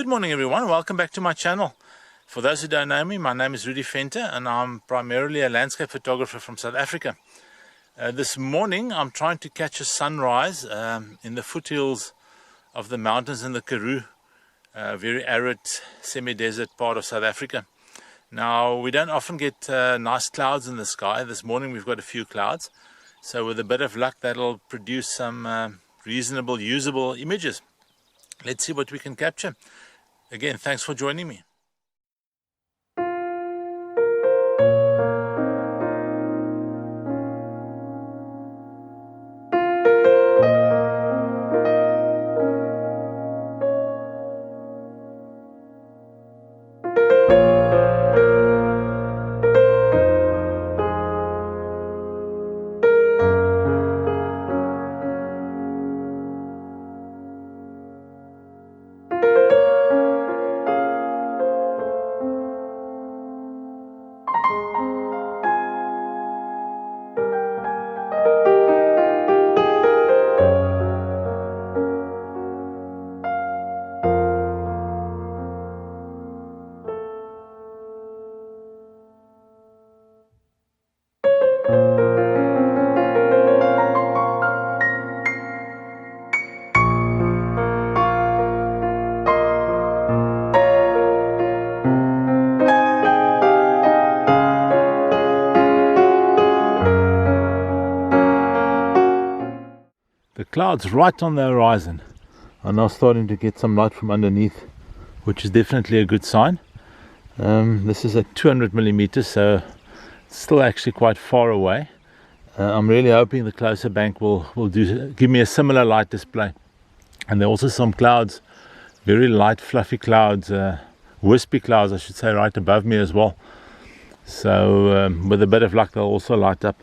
Good morning everyone, welcome back to my channel. For those who don't know me, my name is Rudy Venter and I'm primarily a landscape photographer from South Africa. This morning I'm trying to catch a sunrise in the foothills of the mountains in the Karoo, very arid semi-desert part of South Africa. Now we don't often get nice clouds in the sky. This morning we've got a few clouds, so with a bit of luck that'll produce some reasonable usable images. Let's see what we can capture. Again, thanks for joining me. The clouds right on the horizon are now starting to get some light from underneath, which is definitely a good sign. This is at 200 millimeters, so it's still actually quite far away. I'm really hoping the closer bank will give me a similar light display. And there are also some clouds, very light fluffy clouds, wispy clouds I should say, right above me as well. So with a bit of luck they'll also light up.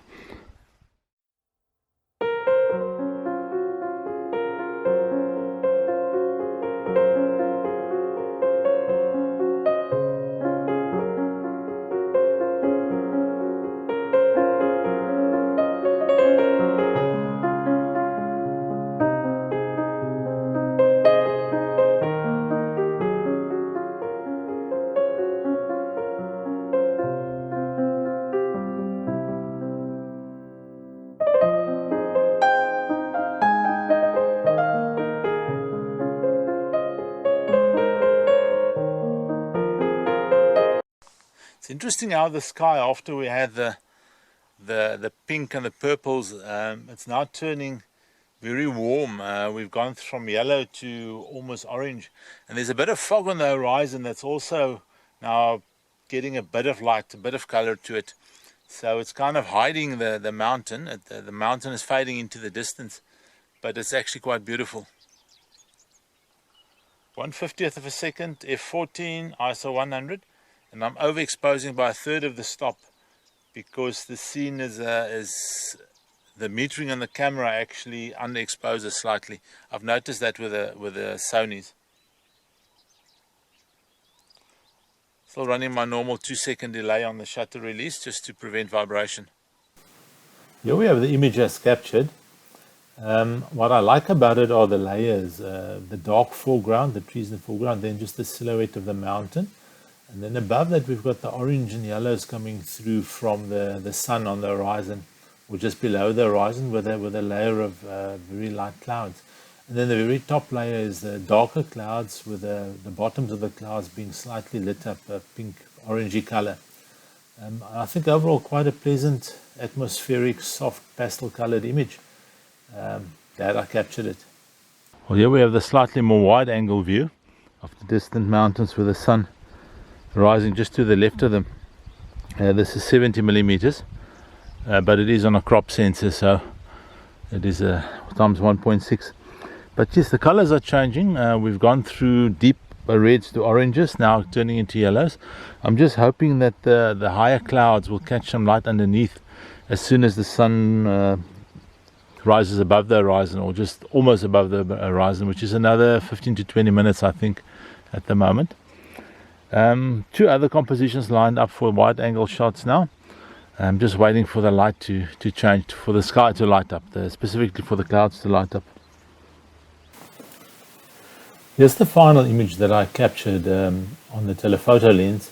It's interesting how the sky, after we had the pink and the purples, it's now turning very warm. We've gone from yellow to almost orange, and there's a bit of fog on the horizon that's also now getting a bit of light, a bit of color to it. So it's kind of hiding the mountain. The mountain is fading into the distance, but it's actually quite beautiful. 1/50th of a second, f14, ISO 100. And I'm overexposing by a third of the stop because the scene is the metering on the camera actually underexposes slightly. I've noticed that with the Sonys. Still running my normal 2-second delay on the shutter release just to prevent vibration. Here we have the image as captured. What I like about it are the layers, the dark foreground, the trees in the foreground, then just the silhouette of the mountain. And then above that we've got the orange and yellows coming through from the sun on the horizon, or just below the horizon with a layer of very light clouds. And then the very top layer is the darker clouds with the bottoms of the clouds being slightly lit up, a pink orangey color. I think overall quite a pleasant, atmospheric, soft pastel colored image. Glad I captured it. Well, here we have the slightly more wide angle view of the distant mountains with the sun rising just to the left of them. This is 70 millimeters, but it is on a crop sensor, so it is times 1.6. But yes, the colors are changing. We've gone through deep reds to oranges, now turning into yellows. I'm just hoping that the higher clouds will catch some light underneath as soon as the sun rises above the horizon, or just almost above the horizon, which is another 15 to 20 minutes I think at the moment. Two other compositions lined up for wide angle shots now. I'm just waiting for the light to change, for the sky to light up, specifically for the clouds to light up. Here's the final image that I captured on the telephoto lens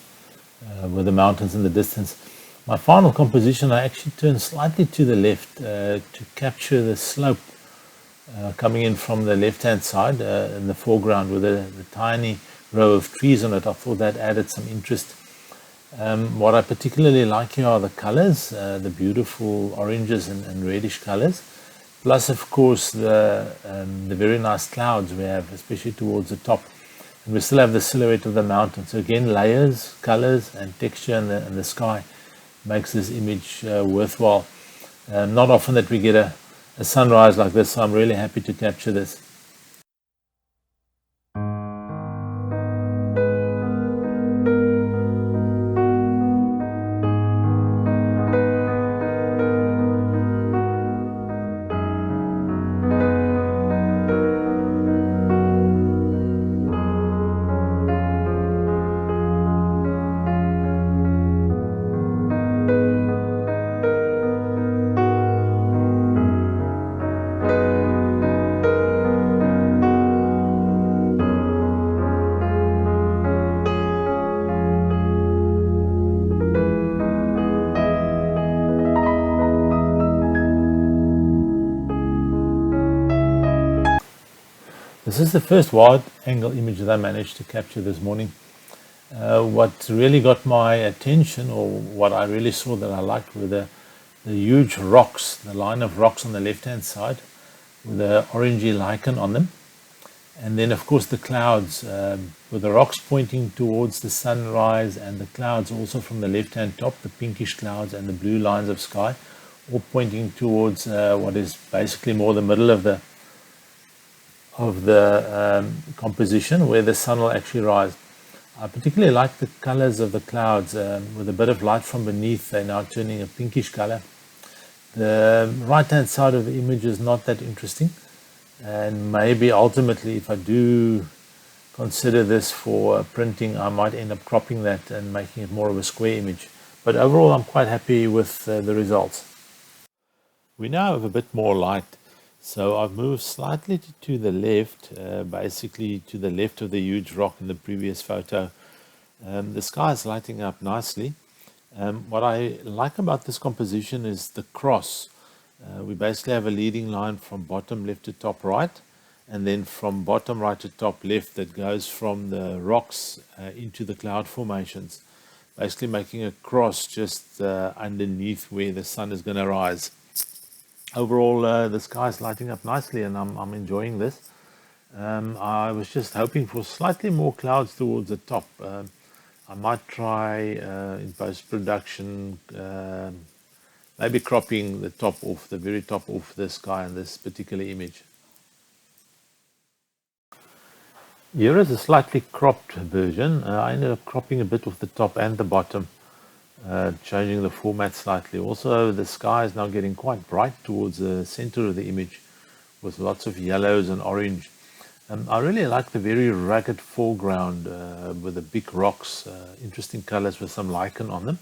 with the mountains in the distance. My final composition, I actually turned slightly to the left to capture the slope coming in from the left-hand side in the foreground with the tiny row of trees on it. I thought that added some interest. What I particularly like here are the colors, the beautiful oranges and reddish colors, plus of course the very nice clouds we have, especially towards the top. And we still have the silhouette of the mountain. So again, layers, colors and texture in the sky makes this image worthwhile. Not often that we get a sunrise like this, so I'm really happy to capture this. This is the first wide angle image that I managed to capture this morning. What really got my attention, or what I really saw that I liked, were the huge rocks, the line of rocks on the left hand side with the orangey lichen on them. And then of course the clouds with the rocks pointing towards the sunrise, and the clouds also from the left hand top, the pinkish clouds and the blue lines of sky, all pointing towards what is basically more the middle of the composition, where the sun will actually rise. I particularly like the colors of the clouds with a bit of light from beneath. They're now turning a pinkish color. The right hand side of the image is not that interesting, and maybe ultimately if I do consider this for printing, I might end up cropping that and making it more of a square image. But overall I'm quite happy with the results. We now have a bit more light. So I've moved slightly to the left, basically to the left of the huge rock in the previous photo. The sky is lighting up nicely. What I like about this composition is the cross. We basically have a leading line from bottom left to top right, and then from bottom right to top left that goes from the rocks into the cloud formations, basically making a cross just underneath where the sun is going to rise. Overall, the sky is lighting up nicely, and I'm enjoying this. I was just hoping for slightly more clouds towards the top. I might try in post-production, maybe cropping the top off, the very top off the sky in this particular image. Here is a slightly cropped version. I ended up cropping a bit of the top and the bottom, changing the format slightly. Also, the sky is now getting quite bright towards the center of the image with lots of yellows and orange. I really like the very rugged foreground with the big rocks, interesting colors with some lichen on them.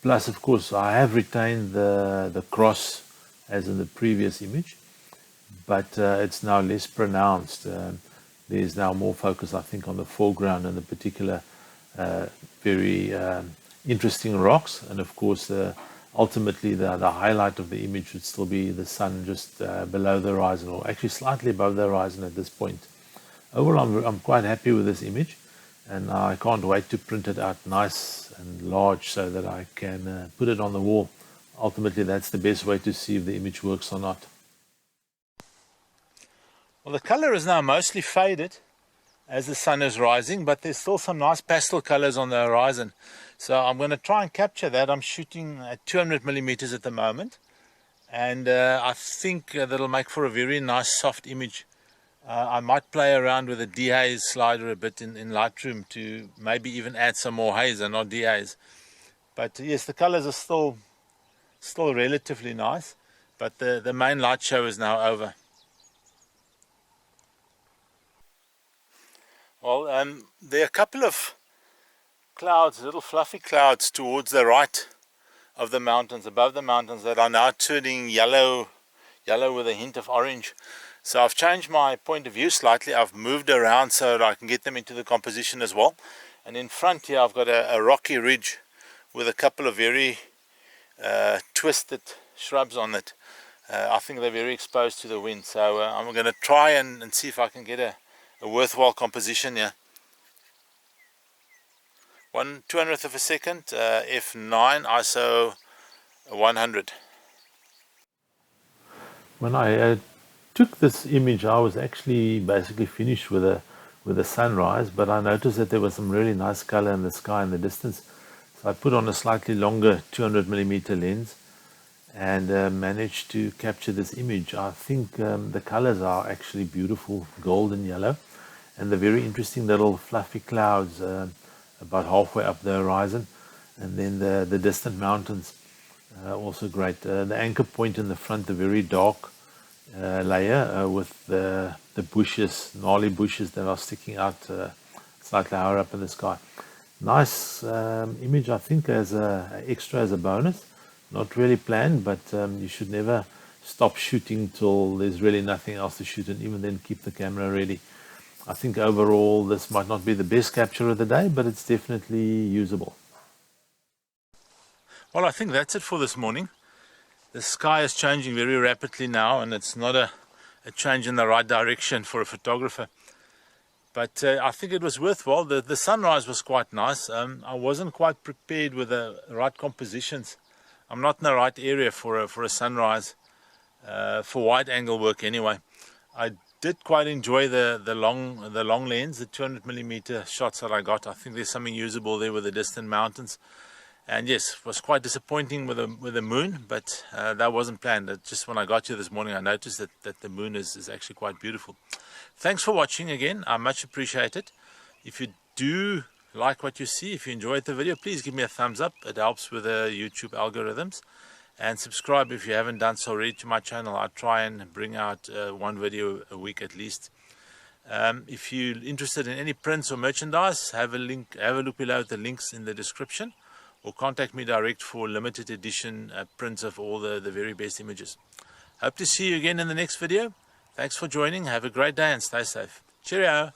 Plus, of course, I have retained the cross as in the previous image, but it's now less pronounced. There's now more focus, I think, on the foreground and the particular very interesting rocks. And of course, ultimately the highlight of the image would still be the sun just below the horizon, or actually slightly above the horizon at this point. Overall, I'm quite happy with this image, and I can't wait to print it out nice and large so that I can put it on the wall. Ultimately, that's the best way to see if the image works or not. Well, the color is now mostly faded as the sun is rising, but there's still some nice pastel colors on the horizon. So I'm going to try and capture that. I'm shooting at 200 millimeters at the moment, and I think that'll make for a very nice soft image. I might play around with the dehaze slider a bit in Lightroom to maybe even add some more haze and not dehaze. But yes, the colors are still relatively nice, but the main light show is now over. Well, there are a couple of clouds, little fluffy clouds towards the right of the mountains, above the mountains, that are now turning yellow yellow with a hint of orange. So I've changed my point of view slightly. I've moved around so that I can get them into the composition as well. And in front here I've got a rocky ridge with a couple of very twisted shrubs on it. I think they're very exposed to the wind, so I'm going to try and see if I can get a worthwhile composition here. 1/200th of a second, f9 ISO 100. When I took this image, I was actually basically finished with a sunrise, but I noticed that there was some really nice color in the sky in the distance. So I put on a slightly longer 200mm lens and managed to capture this image. I think the colors are actually beautiful, golden yellow, and the very interesting little fluffy clouds about halfway up the horizon, and then the distant mountains, also great. The anchor point in the front, the very dark layer with the bushes, gnarly bushes that are sticking out slightly higher up in the sky. Nice image, I think, as a extra, as a bonus. Not really planned, but you should never stop shooting till there's really nothing else to shoot, and even then keep the camera ready. I think overall this might not be the best capture of the day, but it's definitely usable. Well, I think that's it for this morning. The sky is changing very rapidly now, and it's not a change in the right direction for a photographer. But I think it was worthwhile. The sunrise was quite nice. I wasn't quite prepared with the right compositions. I'm not in the right area for a sunrise, for wide angle work anyway. I did quite enjoy the long lens, the 200mm shots that I got. I think there's something usable there with the distant mountains. And yes, it was quite disappointing with the moon, but that wasn't planned. Just when I got here this morning, I noticed that the moon is actually quite beautiful. Thanks for watching again. I much appreciate it. If you do like what you see, if you enjoyed the video, please give me a thumbs up. It helps with the YouTube algorithms. And subscribe if you haven't done so already to my channel. I try and bring out one video a week at least. If you're interested in any prints or merchandise, have a look below at the links in the description, or contact me direct for limited edition prints of all the very best images. Hope to see you again in the next video. Thanks for joining. Have a great day and stay safe. Cheerio.